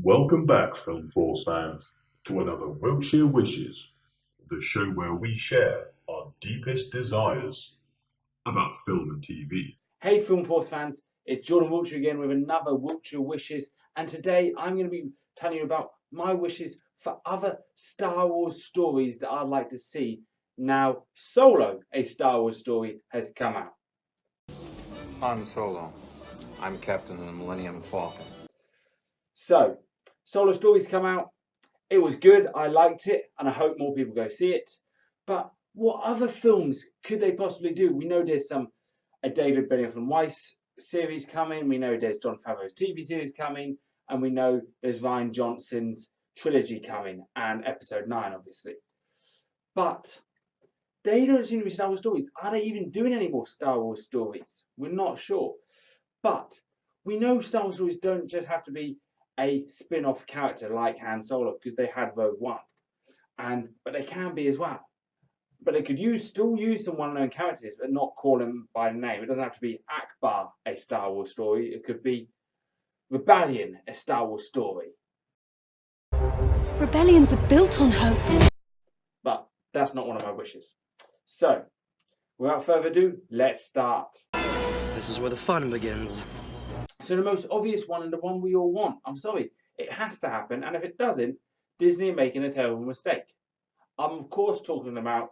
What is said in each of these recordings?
Welcome back, Film Force fans, to another Wiltshire Wishes, the show where we share our deepest desires about film and TV. Hey Film Force fans, it's Jordan Wiltshire again with another Wiltshire Wishes, and today I'm going to be telling you about my wishes for other Star Wars stories that I'd like to see now Solo, a Star Wars story, has come out. Han Solo. I'm captain of the Millennium Falcon. So, Solo stories come out. It was good, I liked it, and I hope more people go see it. But what other films could they possibly do? We know there's a David Benioff and Weiss series coming. We know there's Jon Favreau's TV series coming, and we know there's Rian Johnson's trilogy coming, and Episode 9, obviously. But they don't seem to be Star Wars stories. Are they even doing any more Star Wars stories? We're not sure. But we know Star Wars stories don't just have to be a spin-off character like Han Solo, because they had Rogue One, but they can be as well. But they could still use some well-known characters, but not call them by name. It doesn't have to be Akbar, a Star Wars story. It could be Rebellion, a Star Wars story. Rebellions are built on hope. But that's not one of my wishes. So, without further ado, let's start. This is where the fun begins. So the most obvious one, and the one we all want, I'm sorry, it has to happen, and if it doesn't, Disney are making a terrible mistake. I'm of course talking about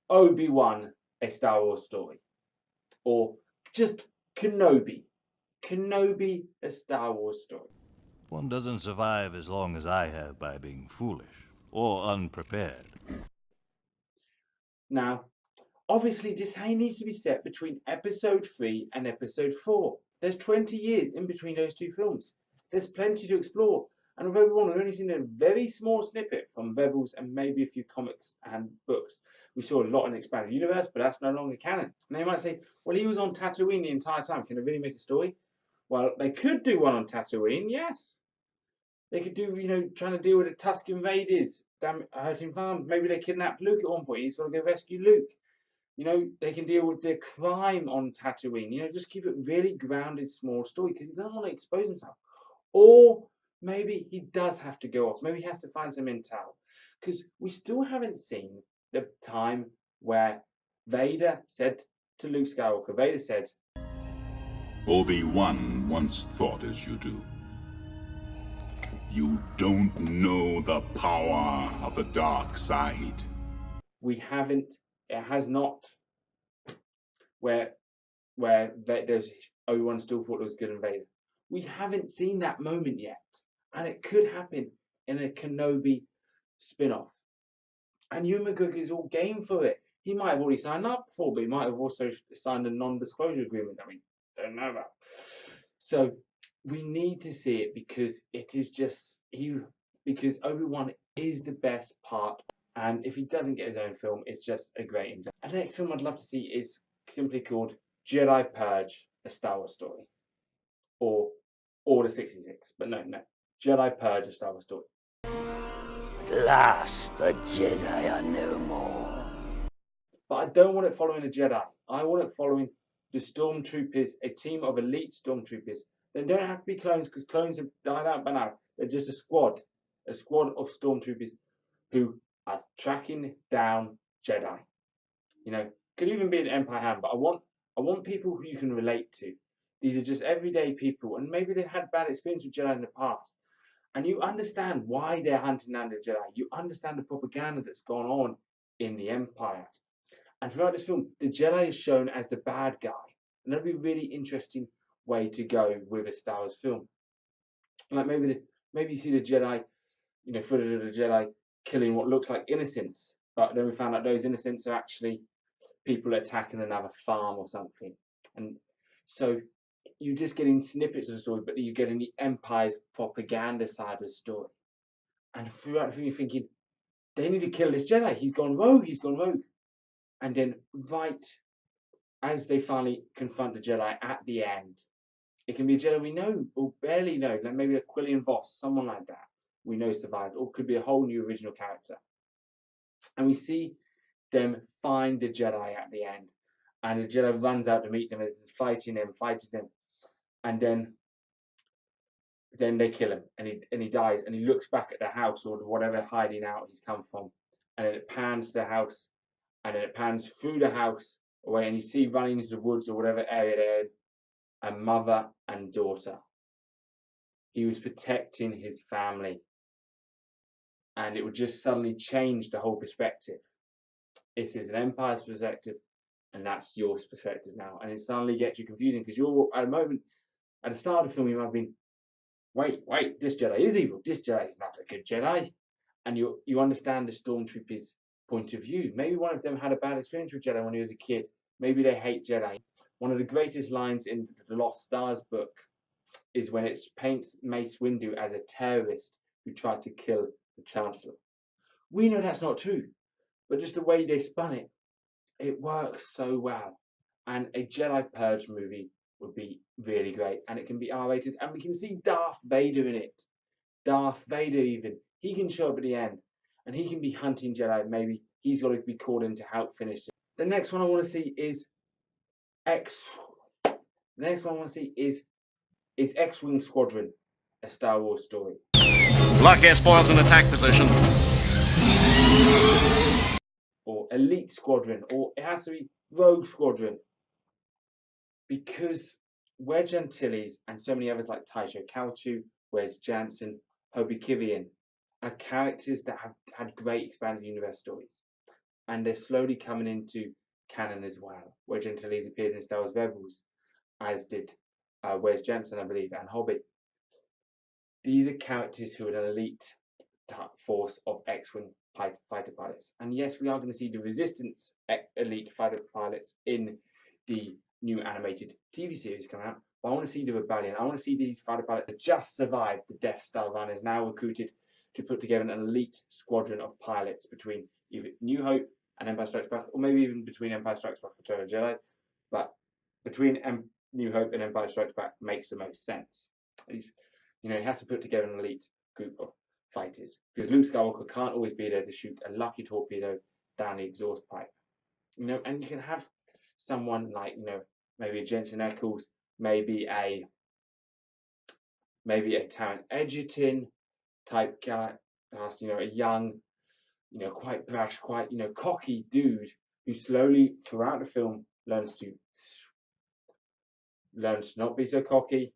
Obi-Wan, a Star Wars story, or just Kenobi, a Star Wars story. One doesn't survive as long as I have by being foolish or unprepared. Now, obviously this needs to be set between Episode 3 and Episode 4. There's 20 years in between those two films. There's plenty to explore. And with Obi-Wan, we've only seen a very small snippet from Rebels and maybe a few comics and books. We saw a lot in the Expanded Universe, but that's no longer canon. And they might say, well, he was on Tatooine the entire time. Can they really make a story? Well, they could do one on Tatooine, yes. They could do, trying to deal with the Tusken Raiders hurting farms. Maybe they kidnapped Luke at one point. He's got to go rescue Luke. They can deal with the crime on Tatooine. Just keep it really grounded, small story, because he doesn't want to expose himself. Or maybe he does have to go off. Maybe he has to find some intel, because we still haven't seen the time where Vader said to Luke Skywalker, Vader said, Obi-Wan once thought as you do. You don't know the power of the dark side. We haven't. It has not. Where there's Obi-Wan still thought it was good and Vader. We haven't seen that moment yet, and it could happen in a Kenobi spin-off. And Ewan McGregor is all game for it. He might have already signed up for, but he might have also signed a non-disclosure agreement that we don't know about. So we need to see it, because it is just because Obi-Wan is the best part. And if he doesn't get his own film, it's just a great injustice. And the next film I'd love to see is simply called Jedi Purge, a Star Wars story. Or Order 66. But no. Jedi Purge, a Star Wars story. At last, the Jedi are no more. But I don't want it following the Jedi. I want it following the Stormtroopers, a team of elite Stormtroopers. They don't have to be clones, because clones have died out by now. They're just a squad of Stormtroopers who are tracking down Jedi. Could even be an Empire hand, but I want people who you can relate to. These are just everyday people, and maybe they've had bad experience with Jedi in the past. And you understand why they're hunting down the Jedi. You understand the propaganda that's gone on in the Empire. And throughout this film, the Jedi is shown as the bad guy. And that'd be a really interesting way to go with a Star Wars film. Like maybe you see the Jedi, footage of the Jedi killing what looks like innocents, but then we found out those innocents are actually people attacking another farm or something. And so you're just getting snippets of the story, but you're getting the Empire's propaganda side of the story. And throughout the film, you're thinking, they need to kill this Jedi. He's gone rogue. And then right as they finally confront the Jedi at the end, it can be a Jedi we know or barely know, like maybe a Quillian Voss, someone like that we know survived, or could be a whole new original character. And we see them find the Jedi at the end, and the Jedi runs out to meet them, and is fighting them, and then then they kill him, and he dies, and he looks back at the house or whatever hiding out he's come from, and then it pans to the house, and then it pans through the house away, and you see running into the woods or whatever area they're in, a mother and daughter. He was protecting his family, and it would just suddenly change the whole perspective. It is an Empire's perspective, and that's your perspective now, and it suddenly gets you confusing because you're at a moment at the start of the film you might have been, wait, this Jedi is evil. This Jedi is not a good Jedi, and you understand the stormtroopers' point of view. Maybe one of them had a bad experience with Jedi when he was a kid. Maybe they hate Jedi. One of the greatest lines in the Lost Stars book is when it paints Mace Windu as a terrorist who tried to kill the Chancellor. We know that's not true, but just the way they spun it, it works so well. And a Jedi Purge movie would be really great, and it can be R-rated, and we can see Darth Vader in it. Darth Vader even, he can show up at the end, and he can be hunting Jedi. Maybe he's got to be called in to help finish it. The next one I want to see is X-Wing Squadron, a Star Wars story. Lock air spoils in attack position. Or Elite Squadron, or it has to be Rogue Squadron. Because Wedge Antilles and so many others like Taisho Kalchu, Wes Jansen, Hobie Kivian are characters that have had great expanded universe stories. And they're slowly coming into canon as well. Wedge Antilles appeared in Star Wars Rebels, as did Wes Jansen, I believe, and Hobbit. These are characters who are an elite force of X-Wing fighter pilots. And yes, we are going to see the Resistance elite fighter pilots in the new animated TV series coming out. But I want to see the Rebellion. I want to see these fighter pilots that just survived the Death Star run is now recruited to put together an elite squadron of pilots between either New Hope and Empire Strikes Back, or maybe even between Empire Strikes Back and Return of the Jedi. But between New Hope and Empire Strikes Back makes the most sense. He has to put together an elite group of fighters, because Luke Skywalker can't always be there to shoot a lucky torpedo down the exhaust pipe. And you can have someone like, maybe a Jensen Ackles, maybe a Taron Egerton type guy, a young, quite brash, quite, cocky dude who slowly throughout the film learns to not be so cocky,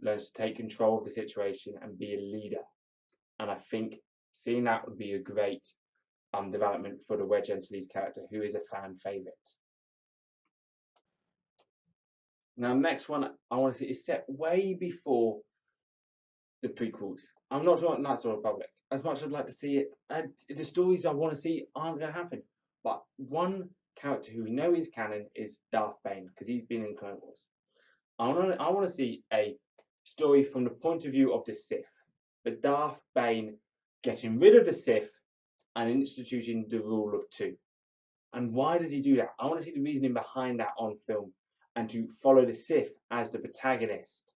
learns to take control of the situation and be a leader. And I think seeing that would be a great development for the Wedge Antilles character, who is a fan favourite. Now, next one I want to see is set way before the prequels. I'm not talking Knights of the Republic. As much as I'd like to see it, the stories I want to see aren't going to happen. But one character who we know is canon is Darth Bane, because he's been in Clone Wars. I want to see a story from the point of view of the Sith, but Darth Bane getting rid of the Sith and instituting the rule of two. And why does he do that? I want to see the reasoning behind that on film, and to follow the Sith as the protagonist,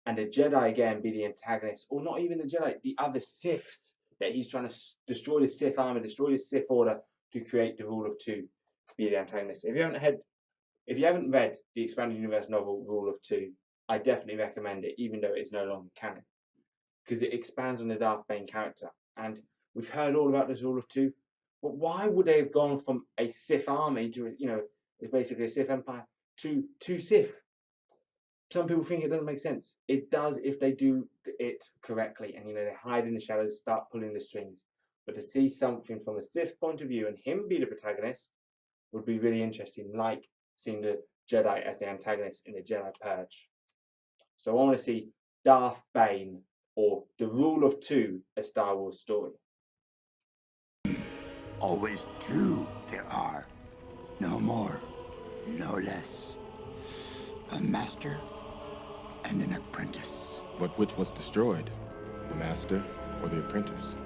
and the Jedi again be the antagonist, or not even the Jedi, the other Siths that he's trying to destroy the Sith army, destroy the Sith order to create the rule of two, be the antagonist. If you haven't read the expanded universe novel Rule of Two, I definitely recommend it, even though it's no longer canon, because it expands on the Darth Bane character. And we've heard all about this Rule of Two, but why would they have gone from a Sith army to, it's basically a Sith empire, to two Sith? Some people think it doesn't make sense. It does if they do it correctly, and they hide in the shadows, start pulling the strings. But to see something from a Sith point of view and him be the protagonist would be really interesting, like seeing the Jedi as the antagonist in the Jedi Purge. So I want to see Darth Bane, or the Rule of Two, a Star Wars story. Always two there are. No more, no less. A master and an apprentice. But which was destroyed? The master or the apprentice?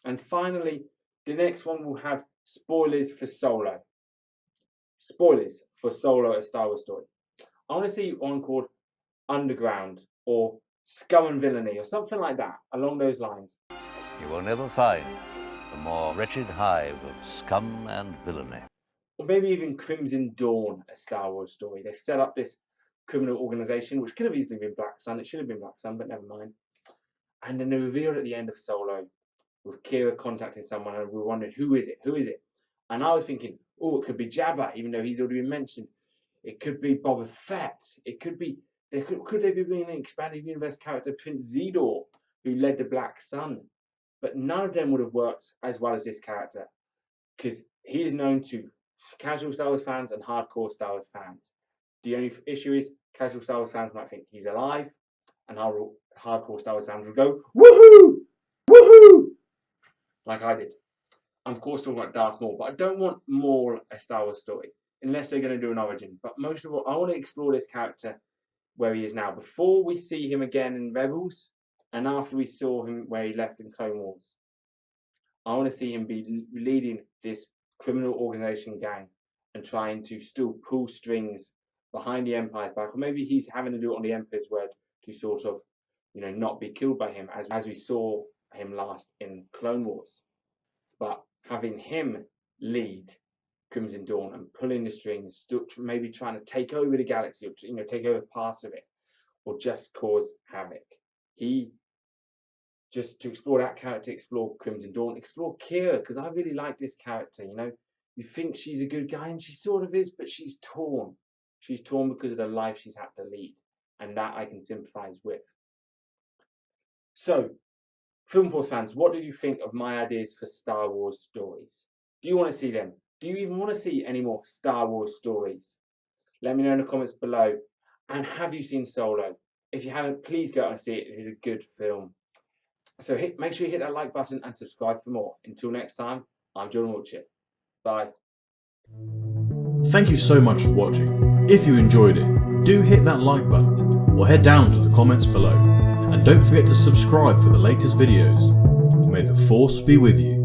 And finally, the next one will have spoilers for Solo. Spoilers for Solo, a Star Wars story. I want to see one called Underground, or Scum and Villainy, or something like that, along those lines. You will never find a more wretched hive of scum and villainy. Or maybe even Crimson Dawn, a Star Wars story. They've set up this criminal organization, which could have easily been Black Sun. It should have been Black Sun, but never mind. And then they revealed at the end of Solo, with Kira contacting someone, and we were wondering, who is it? Who is it? And I was thinking, oh, it could be Jabba, even though he's already been mentioned. It could be Boba Fett. It could be, could they be bringing an expanded universe character, Prince Zedor, who led the Black Sun? But none of them would have worked as well as this character, because he is known to casual Star Wars fans and hardcore Star Wars fans. The only issue is casual Star Wars fans might think he's alive, and hardcore Star Wars fans will go, woohoo! Woohoo! Like I did. I'm of course talking about Darth Maul, but I don't want Maul a Star Wars story, unless they're going to do an origin. But most of all, I want to explore this character where he is now, before we see him again in Rebels, and after we saw him where he left in Clone Wars. I want to see him be leading this criminal organization gang and trying to still pull strings behind the Empire's back, or maybe he's having to do it on the Emperor's word to sort of, you know, not be killed by him, as we saw him last in Clone Wars. But having him lead Crimson Dawn and pulling the strings, still maybe trying to take over the galaxy, or, you know, take over parts of it, or just cause havoc. He just to explore that character, explore Crimson Dawn, explore Kira, because I really like this character. You know, you think she's a good guy, and she sort of is, but she's torn. She's torn because of the life she's had to lead, and that I can sympathize with. So, Film Force fans, what did you think of my ideas for Star Wars stories? Do you want to see them? Do you even want to see any more Star Wars stories? Let me know in the comments below. And have you seen Solo? If you haven't, please go out and see it. It is a good film. So make sure you hit that like button and subscribe for more. Until next time, I'm John Wiltshire. Bye. Thank you so much for watching. If you enjoyed it, do hit that like button or head down to the comments below. And don't forget to subscribe for the latest videos. May the Force be with you.